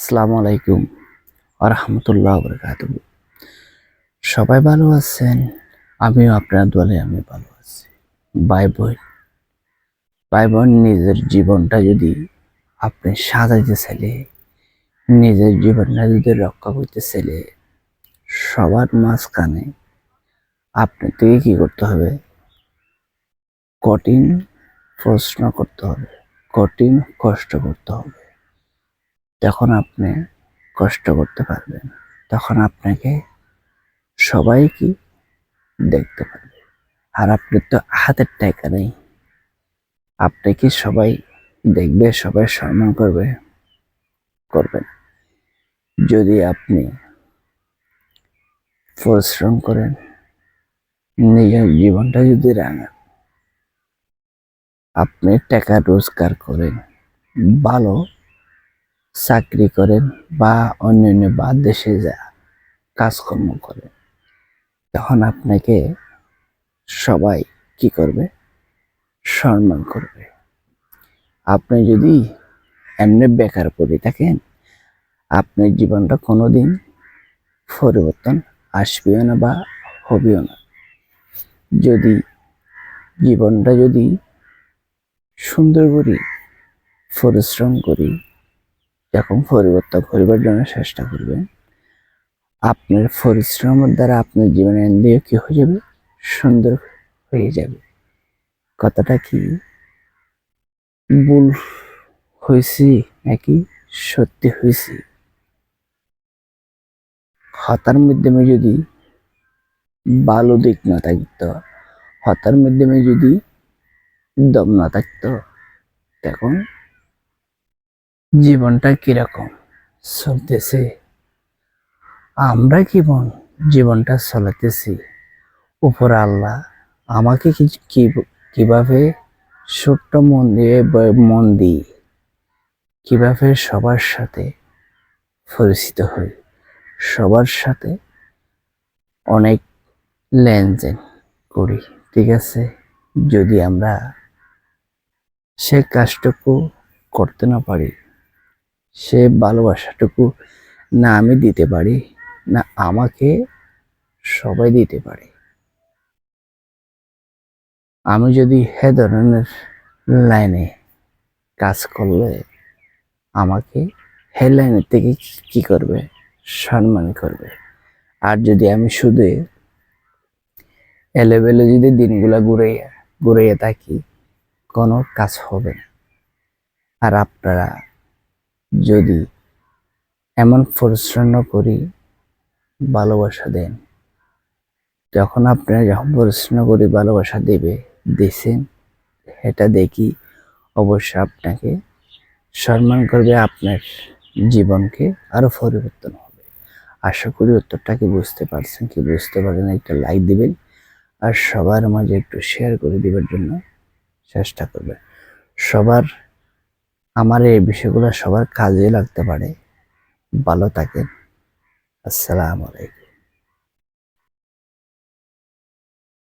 আসসালামু আলাইকুম ওয়া রাহমাতুল্লাহি ওয়া বারাকাতুহু। সবাই ভালো আছেন? আমিও আপনার দোয়ায় আমি ভালো আছি। ভাই বোন, নিজের জীবনটা যদি আপনি সাজাইতে চাইলে, নিজের জীবনটা যদি রক্ষা করতে চাইলে, সবার মাঝখানে আপনাকে কি করতে হবে? কঠিন প্রশ্ন করতে হবে, কঠিন কষ্ট করতে হবে। তখন আপনি কষ্ট করতে পারবেন, তখন আপনাকে সবাই কি দেখতে পারবে। আর আপনার তো হাতের টাকা নেই, আপনাকে সবাই দেখবে, সবাই সম্মান করবে? করবে না। যদি আপনি পরিশ্রম করেন, নিজের জীবনটা যদি রাঙান, আপনি টাকা রোজগার করেন, ভালো চাকরি করেন বা অন্যান্য বাদ দেশে যা কাজকর্ম করেন, তখন আপনাকে সবাই কি করবে? সম্মান করবে। আপনি যদি এমনি বেকার পড়ে থাকেন, আপনার জীবনটা কোনোদিন পরিবর্তন আসবেও না বা হবেও না। যদি জীবনটা যদি সুন্দর করি, পরিশ্রম করি, যখন পরিবর্তন করিবার জন্য চেষ্টা করবেন, আপনার পরিশ্রমের দ্বারা আপনার জীবনের এন্ডিও কি হয়ে যাবে? সুন্দর হয়ে যাবে। কথাটা কি ভুল হয়েছি নাকি সত্যি হয়েছি? হতার মাধ্যমে যদি ভালো দিক না থাকতো, হতার মাধ্যমে যদি দম না থাকতো, তখন জীবনটা কিরকম চলতেছে, আমরা জীবনটা চালাতেছি, উপর আল্লাহ আমাকে কিভাবে ছোট্ট মন দিয়ে কিভাবে সবার সাথে পরিচিত হই, সবার সাথে অনেক লেনদেন করি, ঠিক আছে? যদি আমরা সে কাজটুকু করতে না পারি, সে ভালোবাসাটুকু না আমি দিতে পারি, না আমাকে সবাই দিতে পারে, আমি যদি হে ধরনের লাইনে কাজ করলে আমাকে হে লাইনের থেকে কি করবে? সম্মান করবে। আর যদি আমি শুধু এলেবেলে যদি দিনগুলা ঘুরাইয়া থাকি, কোনো কাজ হবে না। আর আপনারা যদি এমন পরিশ্রম করি ভালোবাসা দেন, যখন আপনারা যখন পরিশ্রম করে ভালোবাসা দিছেন, এটা দেখি অবশ্যই আপনাকে সম্মান করবে, আপনার জীবনকে আরো পরিবর্তন হবে। আশা করি উত্তরটাকে বুঝতে পারছেন। কি বুঝতে পারেন একটা লাইক দিবেন, আর সবার মাঝে একটু শেয়ার করে দিবার জন্য চেষ্টা করবেন। সবার আমার এই বিষয়গুলো সবার কাজে লাগতে পারে। ভালো থাকেন। আসসালামু আলাইকুম।